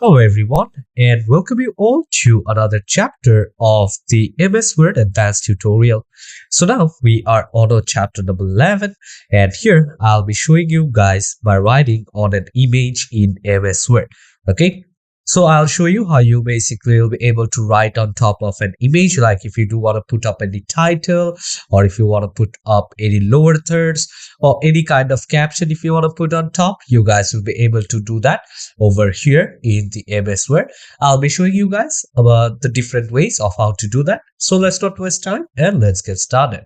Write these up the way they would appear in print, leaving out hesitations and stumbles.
Hello everyone and welcome you all to another chapter of the MS Word Advanced tutorial. So now we are on our chapter number 11 and here I'll be showing you guys by writing on an image in MS Word. Okay. So I'll show you how you basically will be able to write on top of an image, like if you do want to put up any title or if you want to put up any lower thirds or any kind of caption if you want to put on top, you guys will be able to do that over here in the MS Word. I'll be showing you guys about the different ways of how to do that. So let's not waste time and let's get started.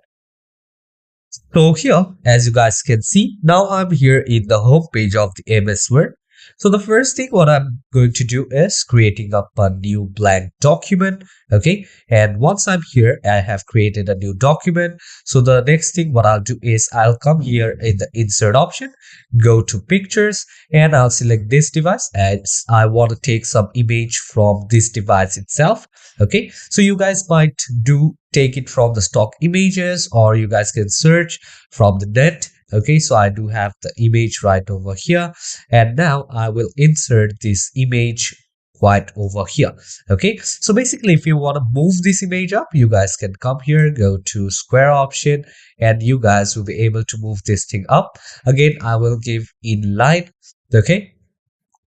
So here, as you guys can see, now I'm here in the home page of the MS Word. So the first thing what I'm going to do is creating up a new blank document. Okay. And once I'm here, I have created a new document. So the next thing what I'll do is I'll come here in the insert option, go to pictures, and I'll select this device as I want to take some image from this device itself. Okay. So you guys might do take it from the stock images or you guys can search from the net. Okay, so I do have the image right over here and now I will insert this image right over here. Okay, so basically if you want to move this image up, you guys can come here, go to square option, and you guys will be able to move this thing up. Again, I will give inline. Okay,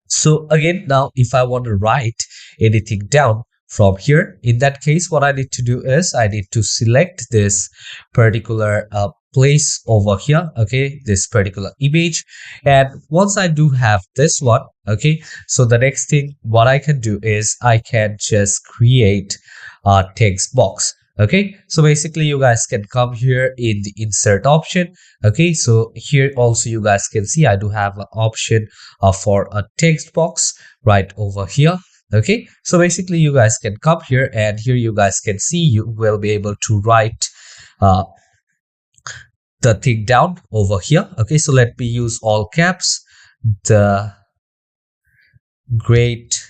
so again, now if I want to write anything down from here, in that case, what I need to do is I need to select this particular place over here. Okay, this particular image. And once I do have this one, okay, so the next thing what I can do is I can just create a text box. Okay, so basically you guys can come here in the insert option. Okay, so here also you guys can see I do have an option for a text box right over here. Okay, so basically you guys can come here and here you guys can see you will be able to write the thing down over here. Okay, so let me use all caps. The Great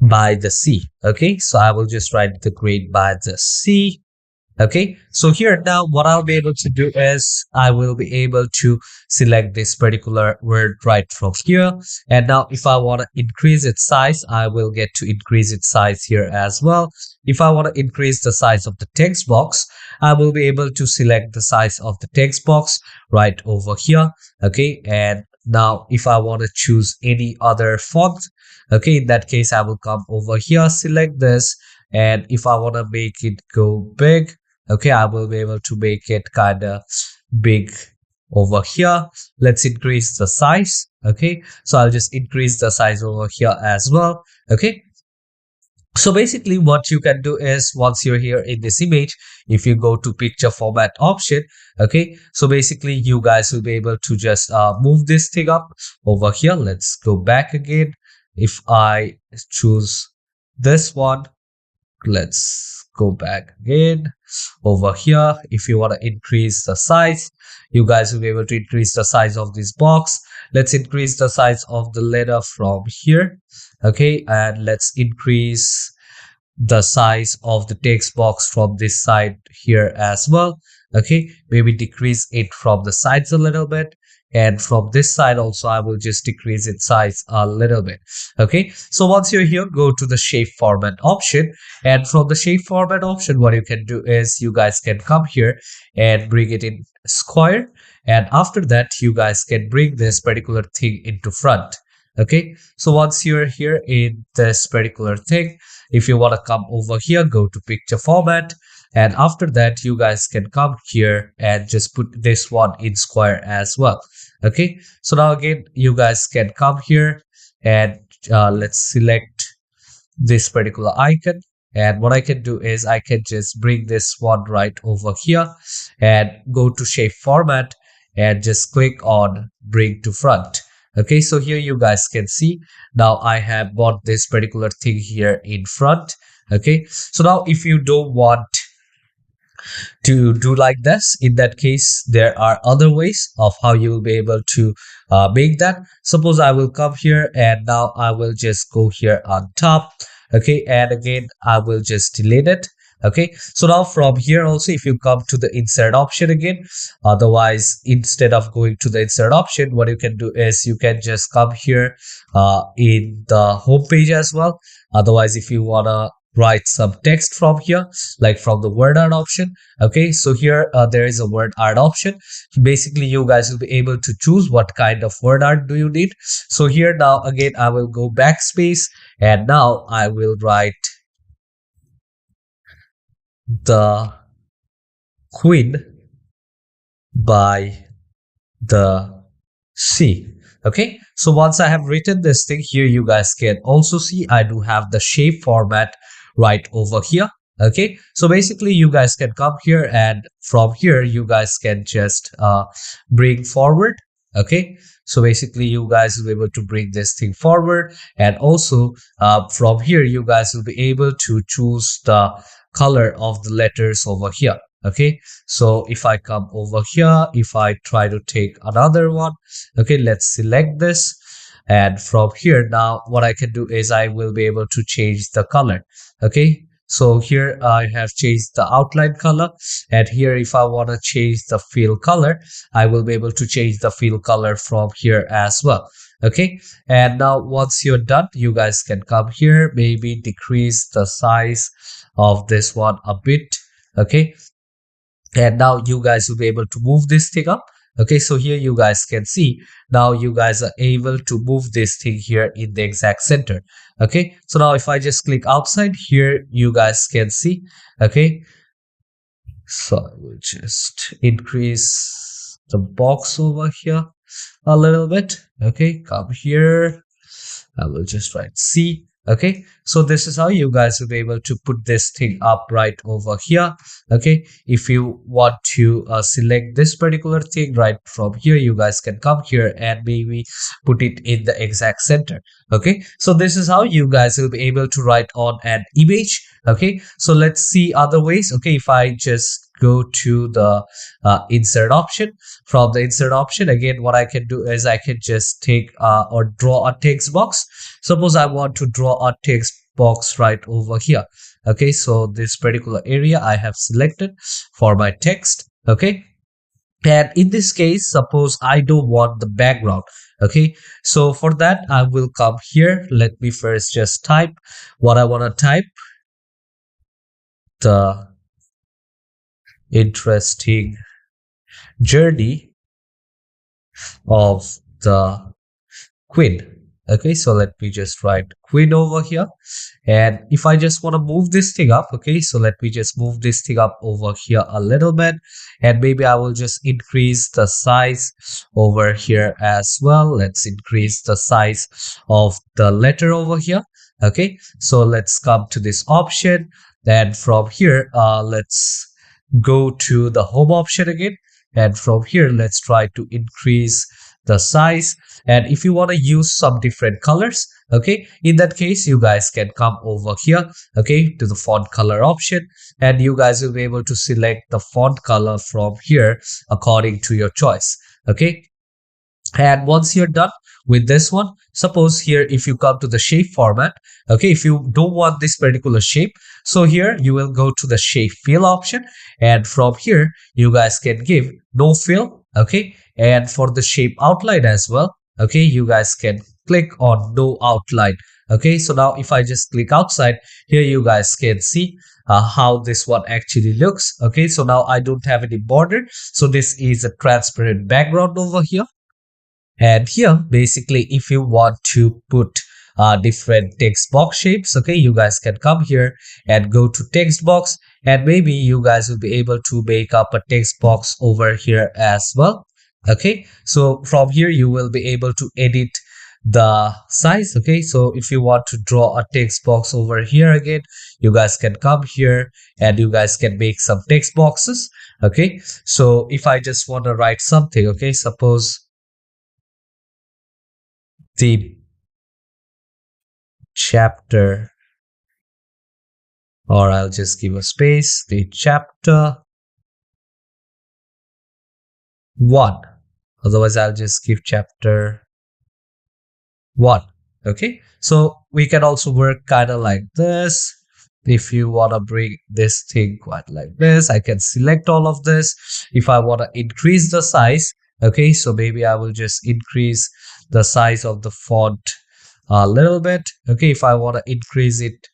by the Sea. Okay, so I will just write the Great by the Sea. Okay, so here now what I'll be able to do is I will be able to select this particular word right from here. And now if I want to increase its size, I will get to increase its size here as well. If I want to increase the size of the text box, I will be able to select the size of the text box right over here. Okay, and now if I want to choose any other font, okay, in that case I will come over here, select this, and if I want to make it go big, okay, I will be able to make it kind of big over here. Let's increase the size. Okay, so I'll just increase the size over here as well. Okay, so basically what you can do is once you're here in this image, if you go to picture format option, okay, so basically you guys will be able to just move this thing up over here. Let's go back again. If I choose this one, let's go back again over here. If you want to increase the size, you guys will be able to increase the size of this box. Let's increase the size of the letter from here. Okay, and let's increase the size of the text box from this side here as well. Okay, maybe decrease it from the sides a little bit, and from this side also I will just decrease its size a little bit. Okay, so once you're here, go to the shape format option, and from the shape format option what you can do is you guys can come here and bring it in square, and after that you guys can bring this particular thing into front. Okay, so once you're here in this particular thing, if you want to come over here, go to picture format, and after that you guys can come here and just put this one in square as well. Okay, so now again you guys can come here and let's select this particular icon, and what I can do is I can just bring this one right over here and go to shape format and just click on bring to front. Okay, so here you guys can see now I have brought this particular thing here in front. Okay, so now if you don't want to do like this, in that case there are other ways of how you will be able to make that. Suppose I will come here and now I will just go here on top. Okay, and again I will just delete it. Okay, so now from here also, if you come to the insert option again, otherwise instead of going to the insert option, what you can do is you can just come here in the home page as well. Otherwise, if you wanna write some text from here, like from the word art option, okay, so here there is a word art option. Basically you guys will be able to choose what kind of word art do you need. So here now again I will go backspace, and now I will write the Queen by the Sea. Okay, so once I have written this thing here, you guys can also see I do have the shape format right over here. Okay, so basically you guys can come here, and from here you guys can just bring forward. Okay, so basically you guys will be able to bring this thing forward, and also from here you guys will be able to choose the color of the letters over here. Okay, so if I come over here, if I try to take another one, okay, let's select this, and from here now what I can do is I will be able to change the color. Okay, so here I have changed the outline color, and here if I want to change the fill color, I will be able to change the fill color from here as well. Okay, and now once you're done, you guys can come here, maybe decrease the size of this one a bit. Okay, and now you guys will be able to move this thing up. Okay, so here you guys can see now you guys are able to move this thing here in the exact center. Okay, so now if I just click outside here, you guys can see. Okay, so I will just increase the box over here a little bit. Okay, come here, I will just write C. Okay, so this is how you guys will be able to put this thing up right over here. Okay, if you want to select this particular thing right from here, you guys can come here and maybe put it in the exact center. Okay, so this is how you guys will be able to write on an image. Okay, so let's see other ways. Okay, if I just go to the insert option, from the insert option again, what I can do is I can just take or draw a text box. Suppose I want to draw a text box right over here. Okay, so this particular area I have selected for my text. Okay, and in this case, suppose I don't want the background. Okay, so for that I will come here. Let me first just type what I want to type: the interesting journey of the Queen. Okay, so let me just write Queen over here, and if I just want to move this thing up, okay, so let me just move this thing up over here a little bit, and maybe I will just increase the size over here as well. Let's increase the size of the letter over here. Okay, so let's come to this option, then from here let's go to the home option again, and from here let's try to increase the size. And if you want to use some different colors, okay, in that case you guys can come over here, okay, to the font color option, and you guys will be able to select the font color from here according to your choice. Okay, and once you're done with this one, suppose here if you come to the shape format, okay, if you don't want this particular shape, so here you will go to the shape fill option, and from here you guys can give no fill. Okay, and for the shape outline as well, okay, you guys can click on no outline. Okay, so now if I just click outside here, you guys can see how this one actually looks. Okay, so now I don't have any border, so this is a transparent background over here. And here basically if you want to put different text box shapes, okay, you guys can come here and go to text box, and maybe you guys will be able to make up a text box over here as well. Okay, so from here you will be able to edit the size. Okay, so if you want to draw a text box over here again, you guys can come here and you guys can make some text boxes. Okay, so if I just want to write something, okay, suppose the chapter, or I'll just give a space, the chapter 1, otherwise I'll just give chapter 1. Okay, so we can also work kind of like this. if you want to bring this thing quite like this, I can select all of this. If I want to increase the size, okay, so maybe I will just increase the size of the font a little bit. Okay, if I want to increase it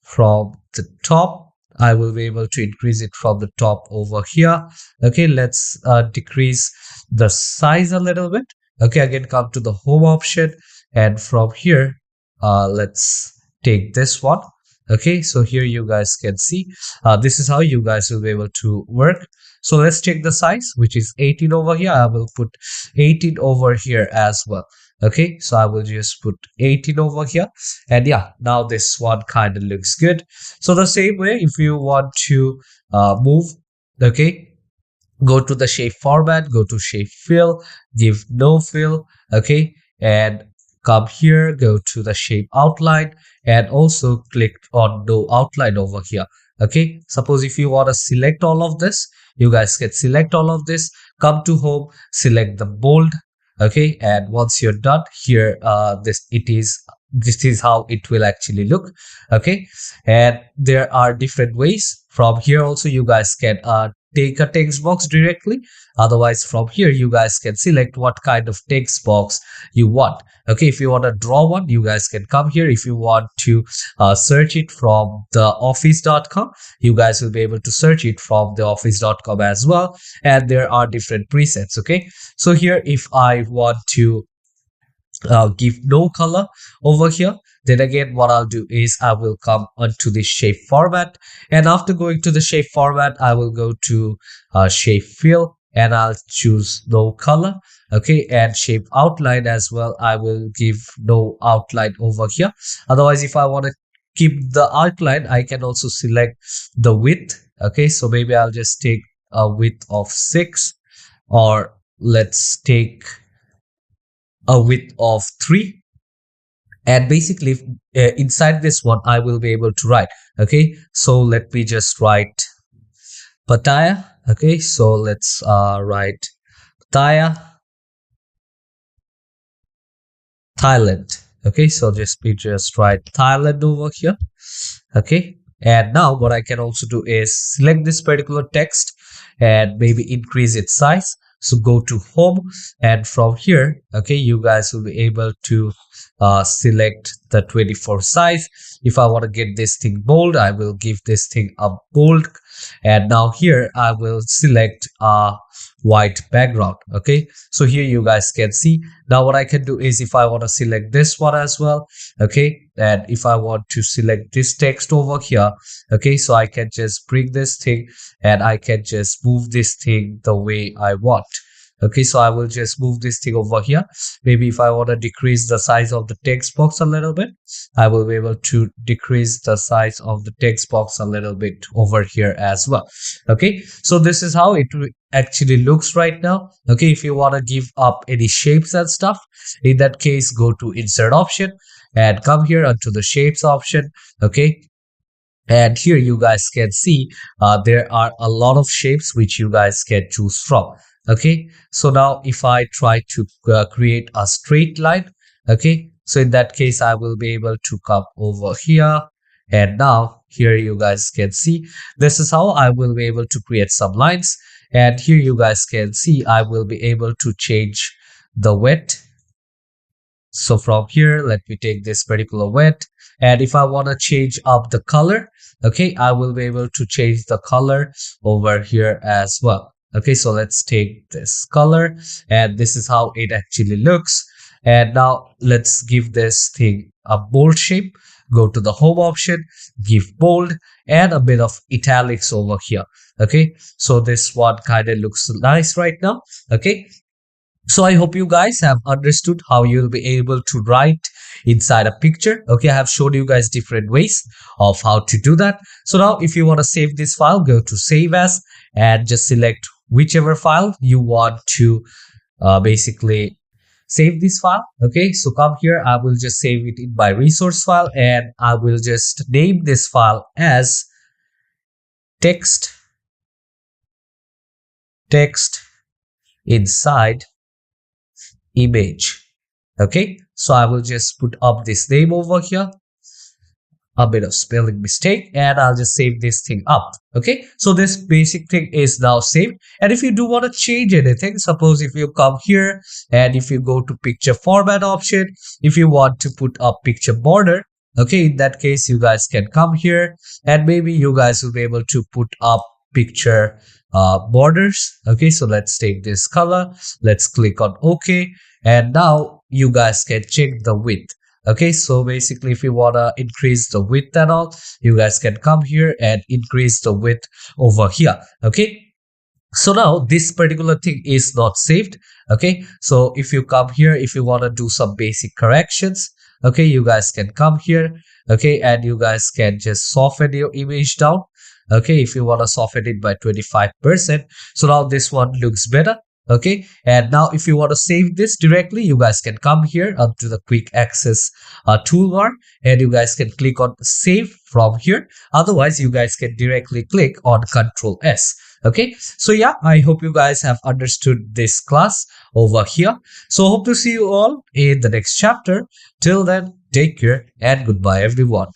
from the top, I will be able to increase it from the top over here. Okay, let's decrease the size a little bit. Okay, again, come to the home option, and from here, let's take this one. Okay, so here you guys can see this is how you guys will be able to work. So let's check the size, which is 18 over here. I will put 18 over here as well. Okay, so I will just put 18 over here, and yeah, now this one kind of looks good. So the same way, if you want to move, okay, go to the shape format, go to shape fill, give no fill, okay, and come here, go to the shape outline, and also click on no outline over here. Okay, suppose if you want to select all of this, you guys can select all of this, come to home, select the bold. Okay, and once you're done here, this is how it will actually look. Okay, and there are different ways. From here also you guys can take a text box directly. Otherwise, from here you guys can select what kind of text box you want. Okay, if you want to draw one, you guys can come here. If you want to search it from the office.com, you guys will be able to search it from the office.com as well. And there are different presets. Okay, so here if I want to give no color over here, then again what I'll do is I will come onto the shape format, and after going to the shape format, I will go to shape fill, and I'll choose no color. Okay, and shape outline as well, I will give no outline over here. Otherwise, if I want to keep the outline, I can also select the width. Okay, so maybe I'll just take a width of 6, or let's take a width of 3, and basically inside this one I will be able to write. Okay, so let me just write Pattaya. Okay, so let's write Pattaya, Thailand. Okay, so just write Thailand over here. Okay, and now what I can also do is select this particular text and maybe increase its size. So go to home, and from here, okay, you guys will be able to select the 24 size. If I want to get this thing bold, I will give this thing a bold, and now here I will select a white background. Okay, so here you guys can see. Now what I can do is if I want to select this one as well, okay, and if I want to select this text over here, okay, so I can just bring this thing and I can just move this thing the way I want. Okay, so I will just move this thing over here. Maybe if I want to decrease the size of the text box a little bit, I will be able to decrease the size of the text box a little bit over here as well. Okay, so this is how it actually looks right now. Okay, if you want to give up any shapes and stuff, in that case, go to insert option and come here onto the shapes option. Okay, and here you guys can see there are a lot of shapes which you guys can choose from. Okay, so now if I try to create a straight line, okay, so in that case I will be able to come over here, and now here you guys can see this is how I will be able to create some lines. And here you guys can see I will be able to change the width. So from here, let me take this particular width, and if I want to change up the color, okay, I will be able to change the color over here as well. Okay, so let's take this color, and this is how it actually looks. And now let's give this thing a bold shape. Go to the home option, give bold, and a bit of italics over here. Okay, so this one kind of looks nice right now. Okay, so I hope you guys have understood how you'll be able to write inside a picture. Okay, I have shown you guys different ways of how to do that. So now if you want to save this file, go to save as and just select whichever file you want to basically save this file. Okay, so come here, I will just save it in my resource file, and I will just name this file as text inside image. Okay, so I will just put up this name over here. a bit of spelling mistake, and I'll just save this thing up. Okay, so this basic thing is now saved. And if you do want to change anything, suppose if you come here and if you go to picture format option, if you want to put a picture border, okay, in that case you guys can come here and maybe you guys will be able to put up picture borders. Okay, so let's take this color, let's click on OK, and now you guys can check the width. Okay, so basically if you want to increase the width and all, you guys can come here and increase the width over here. Okay, so now this particular thing is not saved. Okay, so if you come here, if you want to do some basic corrections, okay, you guys can come here. Okay, and you guys can just soften your image down. Okay, if you want to soften it by 25%, so now this one looks better. Okay, and now if you want to save this directly, you guys can come here up to the quick access toolbar, and you guys can click on save from here. Otherwise you guys can directly click on Ctrl S. Okay, so yeah, I hope you guys have understood this class over here. So hope to see you all in the next chapter. Till then, take care and goodbye everyone.